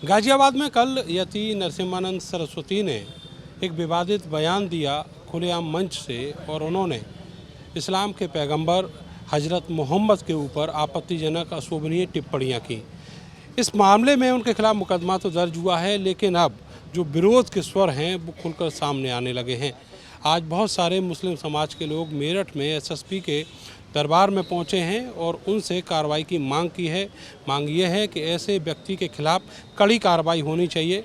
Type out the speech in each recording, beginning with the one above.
गाजियाबाद में कल यति नरसिम्हानंद सरस्वती ने एक विवादित बयान दिया खुलेआम मंच से और उन्होंने इस्लाम के पैगंबर हजरत मोहम्मद के ऊपर आपत्तिजनक अशोभनीय टिप्पणियां की। इस मामले में उनके खिलाफ मुकदमा तो दर्ज हुआ है, लेकिन अब जो विरोध के स्वर हैं वो खुलकर सामने आने लगे हैं। आज बहुत सारे मुस्लिम समाज के लोग मेरठ में एसएसपी के दरबार में पहुंचे हैं और उनसे कार्रवाई की मांग की है। मांग ये है कि ऐसे व्यक्ति के खिलाफ कड़ी कार्रवाई होनी चाहिए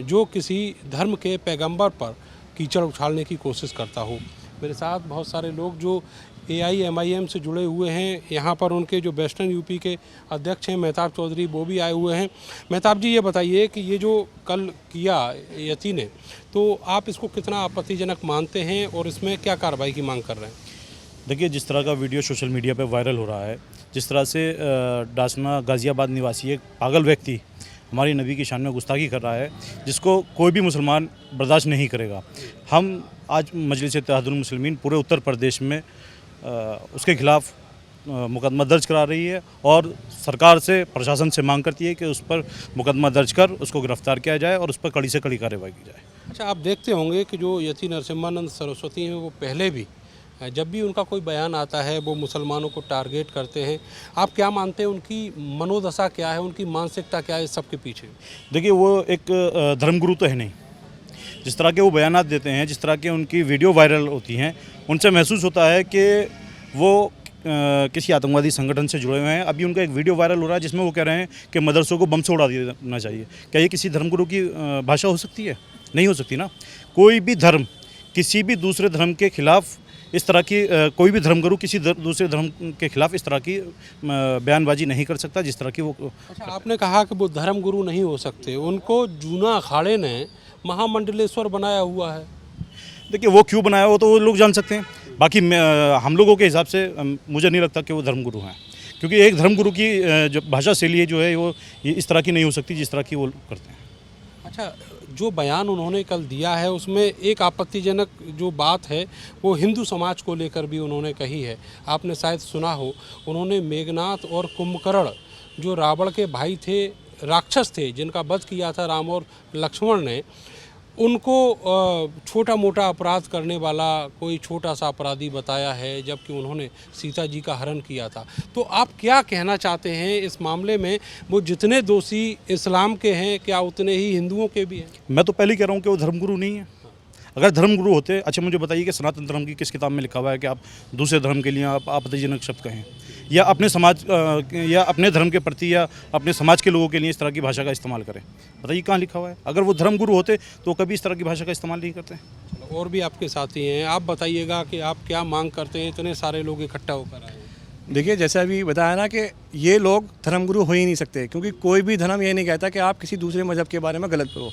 जो किसी धर्म के पैगंबर पर कीचड़ उछालने की कोशिश करता हो। मेरे साथ बहुत सारे लोग जो AIMIM से जुड़े हुए हैं, यहाँ पर उनके जो वेस्टर्न यूपी के अध्यक्ष हैं मेहताब चौधरी, वो भी आए हुए हैं। मेहताब जी, ये बताइए कि ये जो कल किया यति ने, तो आप इसको कितना आपत्तिजनक मानते हैं और इसमें क्या कार्रवाई की मांग कर रहे हैं? देखिए, जिस तरह का वीडियो सोशल मीडिया पे वायरल हो रहा है, जिस तरह से डासना गाज़ियाबाद निवासी एक पागल व्यक्ति हमारी नबी की शान में गुस्ताखी कर रहा है, जिसको कोई भी मुसलमान बर्दाश्त नहीं करेगा। हम आज मजलिस इत्तेहादुल मुस्लिमीन पूरे उत्तर प्रदेश में उसके खिलाफ मुकदमा दर्ज करा रही है और सरकार से, प्रशासन से मांग करती है कि उस पर मुकदमा दर्ज कर उसको गिरफ्तार किया जाए और उस पर कड़ी से कड़ी कार्रवाई की जाए। अच्छा, आप देखते होंगे कि जो यति नरसिम्हानंद सरस्वती हैं, वो पहले भी जब भी उनका कोई बयान आता है वो मुसलमानों को टारगेट करते हैं। आप क्या मानते हैं, उनकी मनोदशा क्या है, उनकी मानसिकता क्या है इस सब के पीछे? देखिए, वो एक धर्मगुरु तो है नहीं। जिस तरह के वो बयानात देते हैं, जिस तरह के उनकी वीडियो वायरल होती हैं, उनसे महसूस होता है कि वो किसी आतंकवादी संगठन से जुड़े हुए हैं। अभी उनका एक वीडियो वायरल हो रहा है जिसमें वो कह रहे हैं कि मदरसों को बम से उड़ा देना चाहिए। क्या ये किसी धर्मगुरु की भाषा हो सकती है? नहीं हो सकती ना। कोई भी धर्म किसी भी दूसरे धर्म के खिलाफ इस तरह की कोई भी धर्मगुरु किसी दूसरे धर्म के खिलाफ इस तरह की बयानबाजी नहीं कर सकता जिस तरह की वो। अच्छा, आपने कहा कि वो धर्मगुरु नहीं हो सकते, उनको जूना अखाड़े ने महामंडलेश्वर बनाया हुआ है। देखिए, वो क्यों बनाया हो तो वो लोग जान सकते हैं। बाकी हम लोगों के हिसाब से मुझे नहीं लगता कि वो धर्मगुरु हैं, क्योंकि एक धर्मगुरु की जो भाषा शैली जो है वो इस तरह की नहीं हो सकती जिस तरह की वो करते हैं। अच्छा, जो बयान उन्होंने कल दिया है उसमें एक आपत्तिजनक जो बात है वो हिंदू समाज को लेकर भी उन्होंने कही है। आपने शायद सुना हो, उन्होंने मेघनाथ और कुंभकर्ण जो रावण के भाई थे, राक्षस थे, जिनका वध किया था राम और लक्ष्मण ने, उनको छोटा मोटा अपराध करने वाला कोई छोटा सा अपराधी बताया है, जबकि उन्होंने सीता जी का हरण किया था। तो आप क्या कहना चाहते हैं इस मामले में? वो जितने दोषी इस्लाम के हैं, क्या उतने ही हिंदुओं के भी हैं? मैं तो पहले कह रहा हूँ कि वो धर्मगुरु नहीं है। अगर धर्मगुरु होते, अच्छा मुझे बताइए कि सनातन धर्म की किस किताब में लिखा हुआ है कि आप दूसरे धर्म के लिए आप आपत्तिजनक शब्द कहें, या अपने समाज या अपने धर्म के प्रति या अपने समाज के लोगों के लिए इस तरह की भाषा का इस्तेमाल करें? बताइए कहाँ लिखा हुआ है? अगर वो धर्मगुरु होते तो कभी इस तरह की भाषा का इस्तेमाल नहीं करते। चलो, और भी आपके साथी हैं, आप बताइएगा कि आप क्या मांग करते हैं, इतने सारे लोग इकट्ठा होकर आए हैं। देखिए, जैसे अभी बताया ना कि ये लोग धर्मगुरु हो ही नहीं सकते, क्योंकि कोई भी धर्म ये नहीं कहता कि आप किसी दूसरे मज़हब के बारे में गलत करो।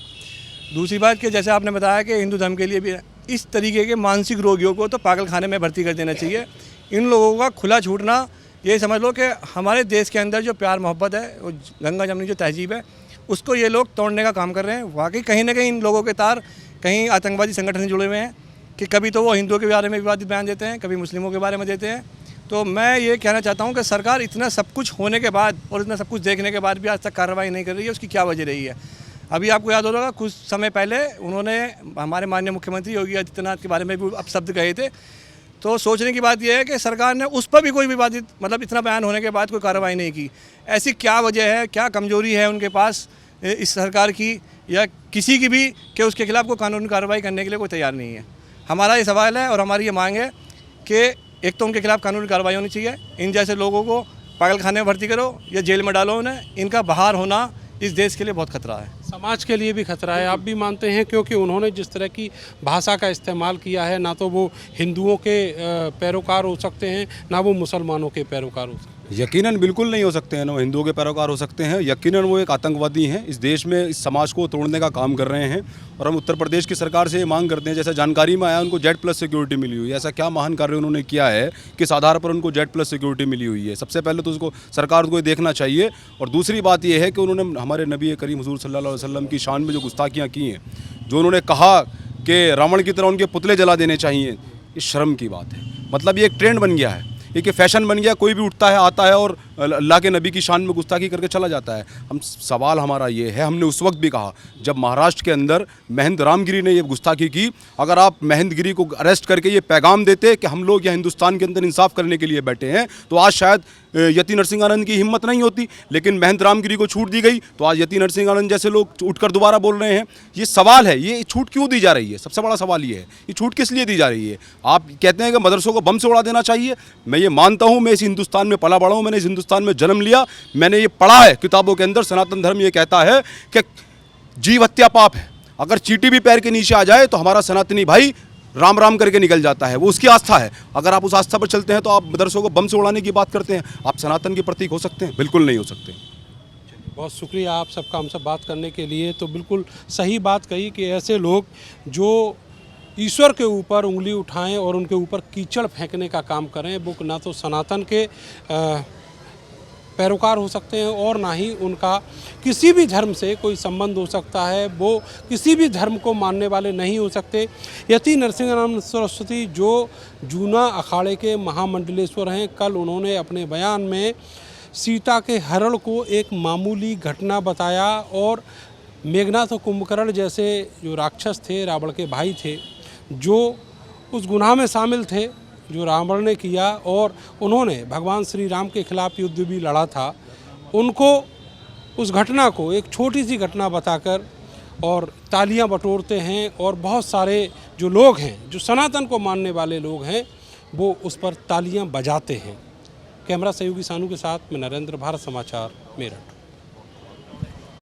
दूसरी बात कि जैसे आपने बताया कि हिंदू धर्म के लिए भी इस तरीके के मानसिक रोगियों को तो पागल खाने में भर्ती कर देना चाहिए। इन लोगों का खुला छूटना, ये समझ लो कि हमारे देश के अंदर जो प्यार मोहब्बत है, वो गंगा जमनी जो तहजीब है, उसको ये लोग तोड़ने का काम कर रहे हैं। वाकई कहीं ना कहीं इन लोगों के तार कहीं आतंकवादी संगठन से जुड़े हुए हैं कि कभी तो वो हिंदुओं के बारे में विवादित बयान देते हैं, कभी मुस्लिमों के बारे में देते हैं। तो मैं ये कहना चाहता हूँ कि सरकार इतना सब कुछ होने के बाद और इतना सब कुछ देखने के बाद भी आज तक कार्रवाई नहीं कर रही है। उसकी क्या वजह रही है? अभी आपको याद होगा, कुछ समय पहले उन्होंने हमारे माननीय मुख्यमंत्री योगी आदित्यनाथ के बारे में भी अब शब्द कहे थे। तो सोचने की बात यह है कि सरकार ने उस पर भी कोई विवादित, मतलब इतना बयान होने के बाद कोई कार्रवाई नहीं की। ऐसी क्या वजह है, क्या कमजोरी है उनके पास इस सरकार की या किसी की भी, कि उसके खिलाफ कोई कानूनी कार्रवाई करने के लिए कोई तैयार नहीं है? हमारा ये सवाल है और हमारी ये मांग है कि एक तो उनके खिलाफ कानूनी कार्रवाई होनी चाहिए। इन जैसे लोगों को पागल खाने में भर्ती करो या जेल में डालो उन्हें। इनका बाहर होना इस देश के लिए बहुत खतरा है, समाज के लिए भी खतरा है, आप भी मानते हैं? क्योंकि उन्होंने जिस तरह की भाषा का इस्तेमाल किया है, ना तो वो हिंदुओं के पैरोकार हो सकते हैं, ना वो मुसलमानों के पैरोकार हो सकते हैं। यकीनन बिल्कुल नहीं हो सकते हैं ना, वो हिंदुओं के पैरोकार हो सकते हैं। यकीनन वो एक आतंकवादी हैं, इस देश में इस समाज को तोड़ने का काम कर रहे हैं। और हम उत्तर प्रदेश की सरकार से ये मांग करते हैं, जैसा जानकारी में आया उनको Z+ सिक्योरिटी मिली हुई है। ऐसा क्या महान कार्य उन्होंने किया है किस आधार पर उनको Z+ सिक्योरिटी मिली हुई है? सबसे पहले तो उसको सरकार को देखना चाहिए। और दूसरी बात ये है कि उन्होंने हमारे नबी करीम हुज़ूर सल्लल्लाहु अलैहि वसल्लम की शान में जो गुस्ताखियाँ की हैं, जो उन्होंने कहा कि रावण की तरह उनके पुतले जला देने चाहिए, ये शर्म की बात है। मतलब ये एक ट्रेंड बन गया है, एक फैशन बन गया। कोई भी उठता है, आता है और अल्लाह के नबी की शान में गुस्ताखी करके चला जाता है। हम सवाल हमारा ये है, हमने उस वक्त भी कहा जब महाराष्ट्र के अंदर महंत रामगिरी ने ये गुस्ताखी की, अगर आप महंत गिरी को अरेस्ट करके ये पैगाम देते कि हम लोग यहाँ हिंदुस्तान के अंदर इंसाफ करने के लिए बैठे हैं, तो आज शायद यति नरसिंहानंद की हिम्मत नहीं होती। लेकिन महंत रामगिरी को छूट दी गई तो आज यति नरसिंहानंद जैसे लोग उठकर दोबारा बोल रहे हैं। ये सवाल है, ये छूट क्यों दी जा रही है? सबसे बड़ा सवाल ये है, ये छूट किस लिए दी जा रही है? आप कहते हैं कि मदरसों को बम से उड़ा देना चाहिए। मैं ये मानता हूँ, मैं इस हिंदुस्तान में पला बड़ा हूँ, मैंने इस हिंदुस्तान में जन्म लिया, मैंने ये पढ़ा है किताबों के अंदर। सनातन धर्म ये कहता है कि जीव हत्या पाप है। अगर चींटी भी पैर के नीचे आ जाए तो हमारा सनातनी भाई राम राम करके निकल जाता है, वो उसकी आस्था है। अगर आप उस आस्था पर चलते हैं तो आप मदरसों को बम से उड़ाने की बात करते हैं। आप सनातन के प्रतीक हो सकते हैं? बिल्कुल नहीं हो सकते। बहुत शुक्रिया आप सबका हमसे बात करने के लिए। तो बिल्कुल सही बात कही कि ऐसे लोग जो ईश्वर के ऊपर उंगली उठाएं और उनके ऊपर कीचड़ फेंकने का काम करें, वो ना तो सनातन के पैरोकार हो सकते हैं और ना ही उनका किसी भी धर्म से कोई संबंध हो सकता है। वो किसी भी धर्म को मानने वाले नहीं हो सकते। यति नरसिंहानंद सरस्वती जो जूना अखाड़े के महामंडलेश्वर हैं, कल उन्होंने अपने बयान में सीता के हरण को एक मामूली घटना बताया और मेघनाथ और कुंभकर्ण जैसे जो राक्षस थे, रावण के भाई थे, जो उस गुनाह में शामिल थे जो रावण ने किया और उन्होंने भगवान श्री राम के खिलाफ युद्ध भी लड़ा था, उनको उस घटना को एक छोटी सी घटना बताकर और तालियां बटोरते हैं। और बहुत सारे जो लोग हैं, जो सनातन को मानने वाले लोग हैं, वो उस पर तालियां बजाते हैं। कैमरा सहयोगी सानू के साथ मैं नरेंद्र, भारत समाचार, मेरठ।